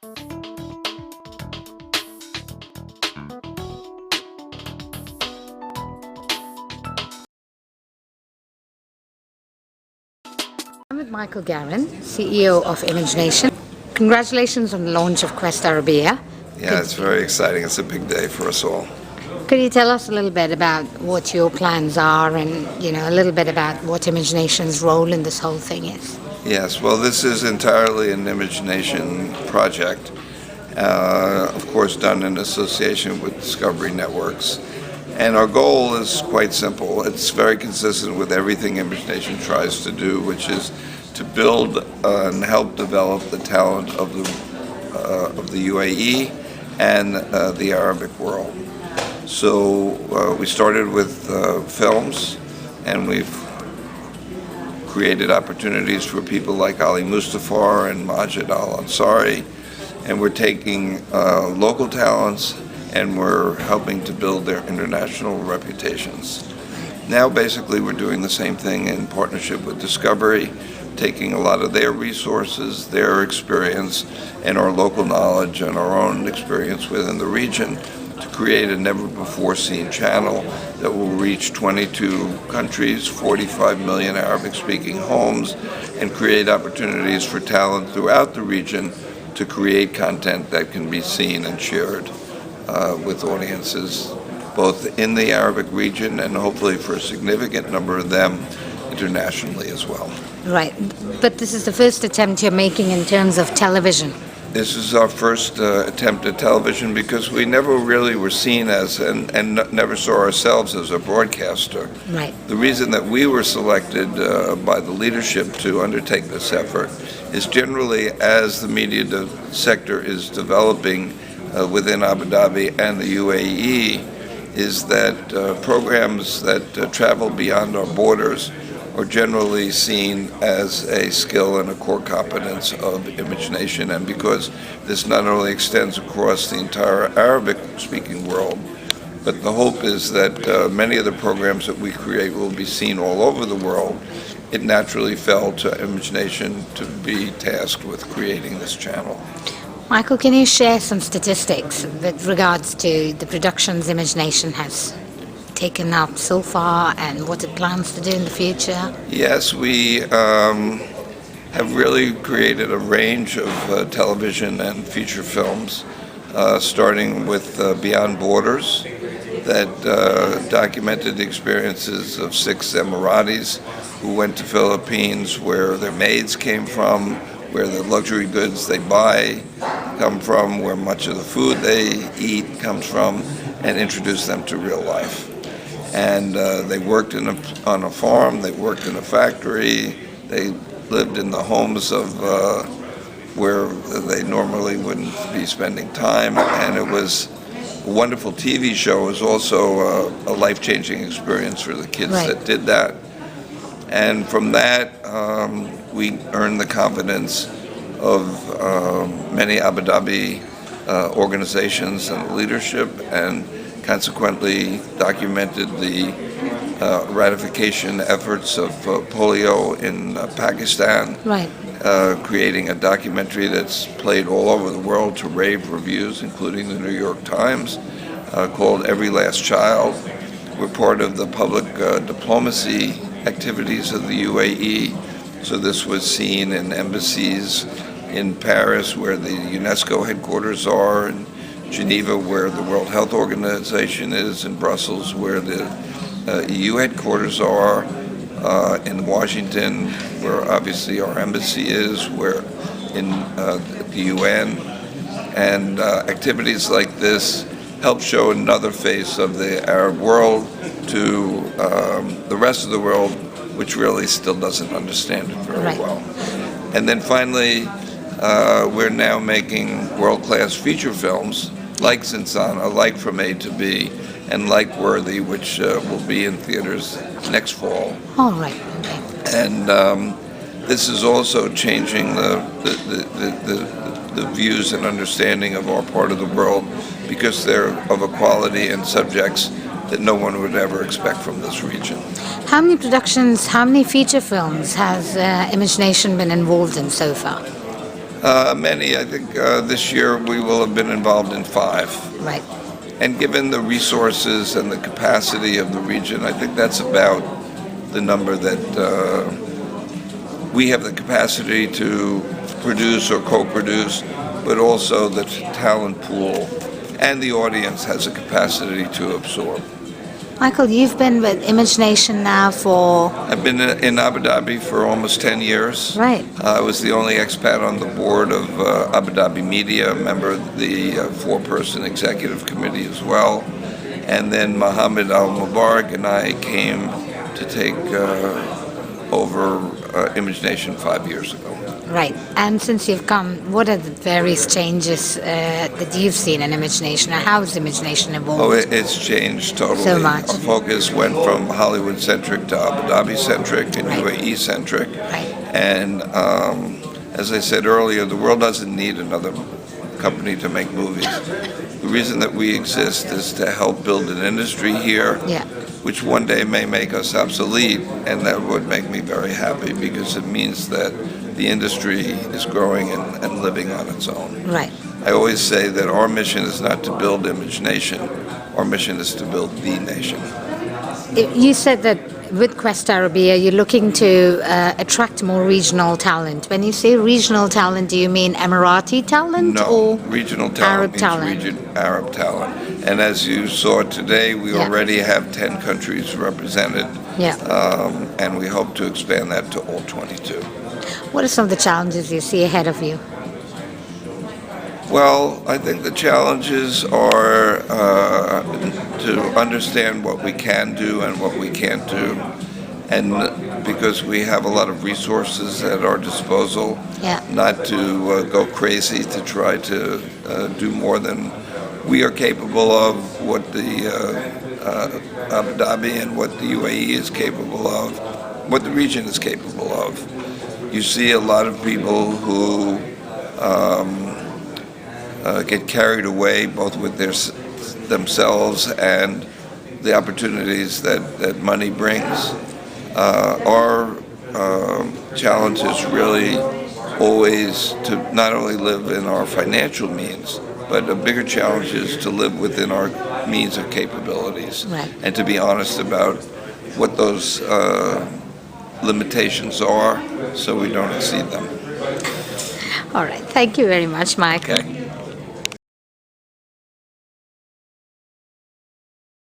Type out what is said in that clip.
I'm with Michael Garin, CEO of Image Nation. Congratulations on the launch of Quest Arabiya. Yeah, it's very exciting. It's a big day for us all. Could you tell us a little bit about what your plans are and, a little bit about what Image Nation's role in this whole thing is? Yes, well, this is entirely an Image Nation project, of course done in association with Discovery Networks. And our goal is quite simple. It's very consistent with everything Image Nation tries to do, which is to build and help develop the talent of the UAE and the Arabic world. So we started with films, and we've created opportunities for people like Ali Mustafa and Majid Al-Ansari, and we're taking local talents and we're helping to build their international reputations. Now basically we're doing the same thing in partnership with Discovery, taking a lot of their resources, their experience, and our local knowledge and our own experience within the region to create a never-before-seen channel that will reach 22 countries, 45 million Arabic-speaking homes, and create opportunities for talent throughout the region to create content that can be seen and shared with audiences both in the Arabic region and hopefully for a significant number of them internationally as well. Right, but this is the first attempt you're making in terms of television. This is our first attempt at television because we never really were seen as and never saw ourselves as a broadcaster. Right. The reason that we were selected by the leadership to undertake this effort is generally as the media sector is developing within Abu Dhabi and the UAE is that programs that travel beyond our borders are generally seen as a skill and a core competence of Image Nation. And because this not only extends across the entire Arabic-speaking world, but the hope is that many of the programs that we create will be seen all over the world, it naturally fell to Image Nation to be tasked with creating this channel. Michael, can you share some statistics with regards to the productions Image Nation has taken up so far and what it plans to do in the future? Yes, we have really created a range of television and feature films, starting with Beyond Borders, that documented the experiences of 6 Emiratis who went to Philippines, where their maids came from, where the luxury goods they buy come from, where much of the food they eat comes from, and introduce them to real life. And they worked on a farm, they worked in a factory, they lived in the homes of where they normally wouldn't be spending time, and it was a wonderful TV show. It was also a life-changing experience for the kids that did that. And from that, we earned the confidence of many Abu Dhabi organizations and leadership, and consequently documented the ratification efforts of polio in Pakistan, creating a documentary that's played all over the world to rave reviews, including the New York Times, called Every Last Child. We're part of the public diplomacy activities of the UAE, so this was seen in embassies in Paris, where the UNESCO headquarters are, in Geneva, where the World Health Organization is, in Brussels, where the EU headquarters are, in Washington, where obviously our embassy is, where in the UN. And activities like this help show another face of the Arab world to the rest of the world, which really still doesn't understand it very well. And then finally, we're now making world-class feature films like Zinsana, like From A to B, and like Worthy, which will be in theaters next fall. All right. And this is also changing the views and understanding of our part of the world, because they're of a quality and subjects that no one would ever expect from this region. How many productions, how many feature films has Image Nation been involved in so far? Many. I think this year we will have been involved in 5. Right. And given the resources and the capacity of the region, I think that's about the number that we have the capacity to produce or co-produce, but also the talent pool and the audience has a capacity to absorb. Michael, you've been with Image Nation now for... I've been in Abu Dhabi for almost 10 years. Right. I was the only expat on the board of Abu Dhabi Media, a member of the 4-person executive committee as well. And then Mohammed Al-Mubarak and I came to take over Image Nation 5 years ago. Right. And since you've come, what are the various changes that you've seen in Image Nation? Or how has Image Nation evolved? Oh, it's changed totally. So much. Our focus went from Hollywood-centric to Abu Dhabi-centric and Right. UAE-centric. Right. And as I said earlier, the world doesn't need another company to make movies. The reason that we exist is to help build an industry here, Yeah. which one day may make us obsolete, and that would make me very happy because it means that the industry is growing and living on its own. Right. I always say that our mission is not to build Image Nation, our mission is to build the nation. You said that with Quest Arabiya, you're looking to attract more regional talent. When you say regional talent, do you mean Emirati talent No, or regional talent Arab means talent? Arab talent. And as you saw today, we Yeah. already have 10 countries represented, Yeah. and we hope to expand that to all 22. What are some of the challenges you see ahead of you? Well, I think the challenges are to understand what we can do and what we can't do. And because we have a lot of resources at our disposal, Yeah. not to go crazy to try to do more than we are capable of, what the Abu Dhabi and what the UAE is capable of, what the region is capable of. You see a lot of people who get carried away both with themselves and the opportunities that money brings. Our challenge is really always to not only live in our financial means, but a bigger challenge is to live within our means of capabilities. Right. And to be honest about what those limitations are so we don't exceed them. All right. Thank you very much, Michael. Okay.